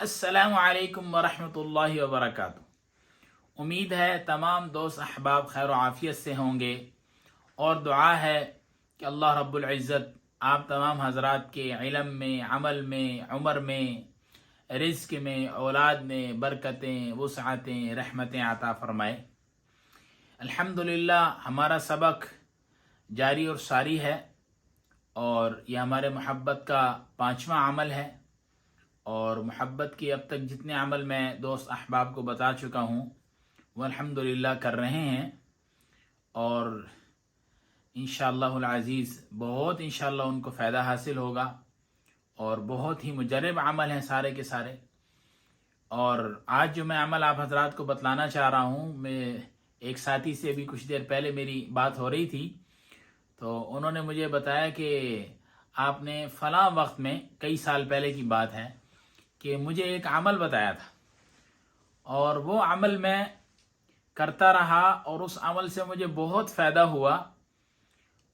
السلام علیکم ورحمۃ اللہ وبرکاتہ۔ امید ہے تمام دوست احباب خیر و عافیت سے ہوں گے، اور دعا ہے کہ اللہ رب العزت آپ تمام حضرات کے علم میں، عمل میں، عمر میں، رزق میں، اولاد میں برکتیں، وسعتیں، رحمتیں عطا فرمائے۔ الحمدللہ ہمارا سبق جاری اور ساری ہے، اور یہ ہمارے محبت کا 5واں عمل ہے، اور محبت کی اب تک جتنے عمل میں دوست احباب کو بتا چکا ہوں وہ الحمدللہ کر رہے ہیں، اور انشاءاللہ العزیز بہت انشاءاللہ ان کو فائدہ حاصل ہوگا، اور بہت ہی مجرب عمل ہیں سارے کے سارے۔ اور آج جو میں عمل آپ حضرات کو بتلانا چاہ رہا ہوں، میں ایک ساتھی سے بھی کچھ دیر پہلے میری بات ہو رہی تھی، تو انہوں نے مجھے بتایا کہ آپ نے فلاں وقت میں، کئی سال پہلے کی بات ہے، کہ مجھے ایک عمل بتایا تھا، اور وہ عمل میں کرتا رہا، اور اس عمل سے مجھے بہت فائدہ ہوا،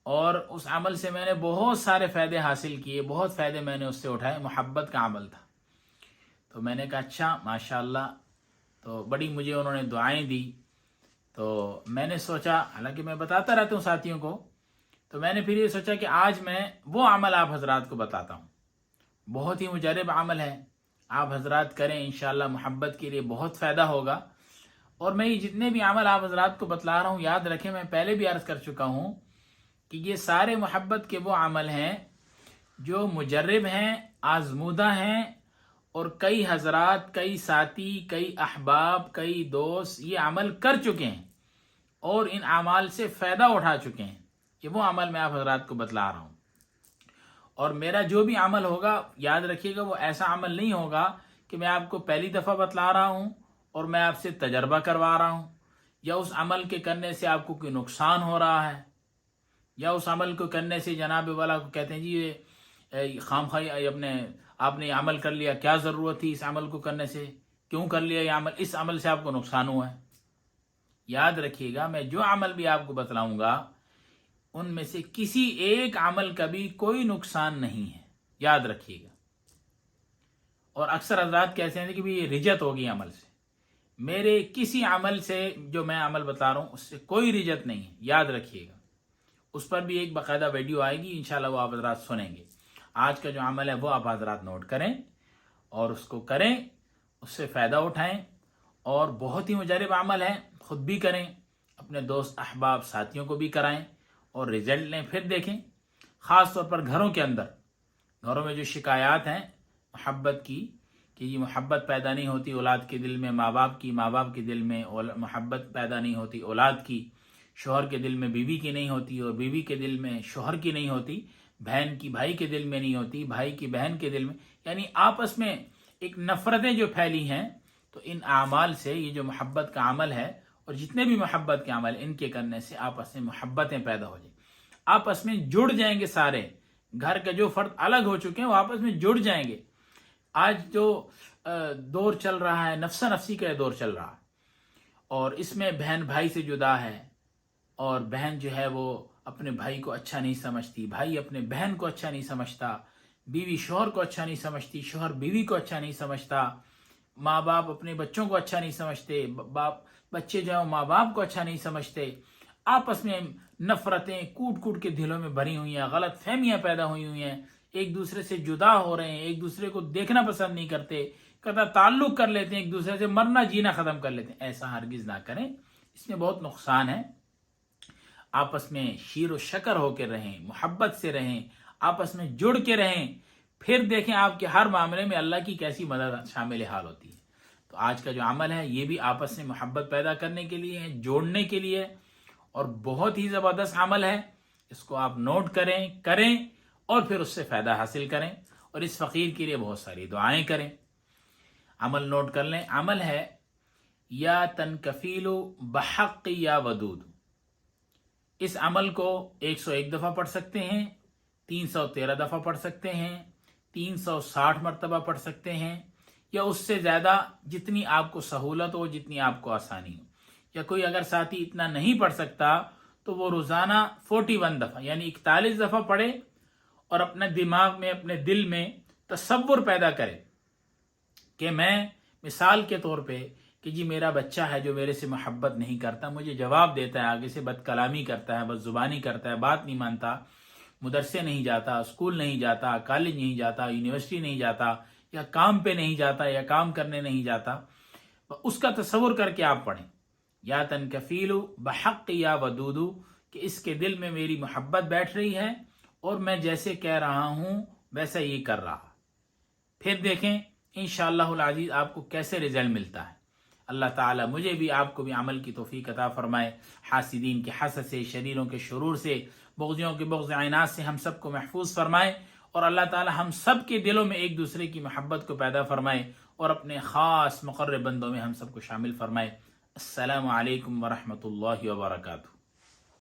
اور اس عمل سے میں نے بہت سارے فائدے حاصل کیے، بہت فائدے میں نے اس سے اٹھائے۔ محبت کا عمل تھا۔ تو میں نے کہا اچھا ماشاءاللہ، تو بڑی مجھے انہوں نے دعائیں دی۔ تو میں نے سوچا، حالانکہ میں بتاتا رہتا ہوں ساتھیوں کو، تو میں نے پھر یہ سوچا کہ آج میں وہ عمل آپ حضرات کو بتاتا ہوں۔ بہت ہی مجرب عمل ہے، آپ حضرات کریں، انشاءاللہ محبت کے لیے بہت فائدہ ہوگا۔ اور میں یہ جتنے بھی عمل آپ حضرات کو بتلا رہا ہوں، یاد رکھیں میں پہلے بھی عرض کر چکا ہوں کہ یہ سارے محبت کے وہ عمل ہیں جو مجرب ہیں، آزمودہ ہیں، اور کئی حضرات، کئی ساتھی، کئی احباب، کئی دوست یہ عمل کر چکے ہیں، اور ان اعمال سے فائدہ اٹھا چکے ہیں۔ یہ وہ عمل میں آپ حضرات کو بتلا رہا ہوں، اور میرا جو بھی عمل ہوگا یاد رکھیے گا، وہ ایسا عمل نہیں ہوگا کہ میں آپ کو پہلی دفعہ بتلا رہا ہوں اور میں آپ سے تجربہ کروا رہا ہوں، یا اس عمل کے کرنے سے آپ کو کوئی نقصان ہو رہا ہے، یا اس عمل کو کرنے سے جناب والا کو کہتے ہیں جی یہ خام خواہ آپ نے یہ عمل کر لیا، کیا ضرورت تھی اس عمل کو کرنے سے، کیوں کر لیا یہ عمل، اس عمل سے آپ کو نقصان ہوا ہے۔ یاد رکھیے گا، میں جو عمل بھی آپ کو بتلاؤں گا ان میں سے کسی ایک عمل کا بھی کوئی نقصان نہیں ہے، یاد رکھیے گا۔ اور اکثر حضرات کہتے ہیں کہ یہ رجت ہوگی عمل سے، میرے کسی عمل سے جو میں عمل بتا رہا ہوں اس سے کوئی رجت نہیں ہے، یاد رکھیے گا۔ اس پر بھی ایک باقاعدہ ویڈیو آئے گی، انشاءاللہ وہ آپ حضرات سنیں گے۔ آج کا جو عمل ہے وہ آپ حضرات نوٹ کریں اور اس کو کریں، اس سے فائدہ اٹھائیں، اور بہت ہی مجرب عمل ہے، خود بھی کریں، اپنے دوست احباب ساتھیوں کو بھی کرائیں، اور رزلٹ لیں، پھر دیکھیں۔ خاص طور پر گھروں کے اندر، گھروں میں جو شکایات ہیں محبت کی، کہ یہ محبت پیدا نہیں ہوتی اولاد کے دل میں، ماں باپ کے دل میں محبت پیدا نہیں ہوتی اولاد کی، شوہر کے دل میں بیوی کی نہیں ہوتی، اور بیوی کے دل میں شوہر کی نہیں ہوتی، بہن کی بھائی کے دل میں نہیں ہوتی، بھائی کی بہن کے دل میں، یعنی آپس میں ایک نفرتیں جو پھیلی ہیں، تو ان اعمال سے یہ جو محبت کا عمل ہے، اور جتنے بھی محبت کے عمل ان کے کرنے سے آپس میں محبتیں پیدا ہو جائیں، آپس میں جڑ جائیں گے سارے۔ گھر کے جو فرد الگ ہو چکے ہیں وہ آپس میں جڑ جائیں گے۔ آج جو دور چل رہا ہے، نفسا نفسی کا دور چل رہا ہے، اور اس میں بہن بھائی سے جدا ہے، اور بہن جو ہے وہ اپنے بھائی کو اچھا نہیں سمجھتی، بھائی اپنے بہن کو اچھا نہیں سمجھتا، بیوی شوہر کو اچھا نہیں سمجھتی، شوہر بیوی کو اچھا نہیں سمجھتا، ماں باپ اپنے بچوں کو اچھا نہیں سمجھتے، بچے جو ہیں وہ ماں باپ کو اچھا نہیں سمجھتے، آپس میں نفرتیں کوٹ کوٹ کے دلوں میں بھری ہوئی ہیں، غلط فہمیاں پیدا ہوئی ہیں، ایک دوسرے سے جدا ہو رہے ہیں، ایک دوسرے کو دیکھنا پسند نہیں کرتے، قطع تعلق کر لیتے ہیں، ایک دوسرے سے مرنا جینا ختم کر لیتے ہیں۔ ایسا ہرگز نہ کریں، اس میں بہت نقصان ہے۔ آپس میں شیر و شکر ہو کے رہیں، محبت سے رہیں، آپس میں جڑ کے رہیں، پھر دیکھیں آپ کے ہر معاملے میں اللہ کی کیسی مدد شامل حال ہوتی ہے۔ تو آج کا جو عمل ہے یہ بھی آپس میں محبت پیدا کرنے کے لیے ہے، جوڑنے کے لیے، اور بہت ہی زبردست عمل ہے۔ اس کو آپ نوٹ کریں اور پھر اس سے فائدہ حاصل کریں، اور اس فقیر کے لیے بہت ساری دعائیں کریں۔ عمل نوٹ کر لیں، عمل ہے یا تنکفیل بحق یا ودود۔ اس عمل کو 101 دفعہ پڑھ سکتے ہیں، 313 دفعہ پڑھ سکتے ہیں، 360 مرتبہ پڑھ سکتے ہیں، یا اس سے زیادہ جتنی آپ کو سہولت ہو، جتنی آپ کو آسانی ہو۔ یا کوئی اگر ساتھی اتنا نہیں پڑھ سکتا تو وہ روزانہ 41 دفعہ یعنی 41 دفعہ پڑھے، اور اپنے دماغ میں، اپنے دل میں تصور پیدا کرے کہ میں مثال کے طور پہ کہ جی میرا بچہ ہے جو میرے سے محبت نہیں کرتا، مجھے جواب دیتا ہے، آگے سے بد کلامی کرتا ہے، بد زبانی کرتا ہے، بات نہیں مانتا، مدرسے نہیں جاتا، اسکول نہیں جاتا، کالج نہیں جاتا، یونیورسٹی نہیں جاتا، یا کام پہ نہیں جاتا، یا کام کرنے نہیں جاتا، اس کا تصور کر کے آپ پڑھیں، یا تنکفیل بحق یا ودودو، کہ اس کے دل میں میری محبت بیٹھ رہی ہے اور میں جیسے کہہ رہا ہوں ویسا یہ کر رہا۔ پھر دیکھیں انشاءاللہ العزیز آپ کو کیسے رزلٹ ملتا ہے۔ اللہ تعالیٰ مجھے بھی آپ کو بھی عمل کی توفیق عطا فرمائے، حاسدین کے حسد سے، شریروں کے شرور سے، بغضیوں کے بغض عینات سے ہم سب کو محفوظ فرمائے، اور اللہ تعالیٰ ہم سب کے دلوں میں ایک دوسرے کی محبت کو پیدا فرمائے، اور اپنے خاص مقرب بندوں میں ہم سب کو شامل فرمائے۔ السلام علیکم ورحمۃ اللہ وبرکاتہ۔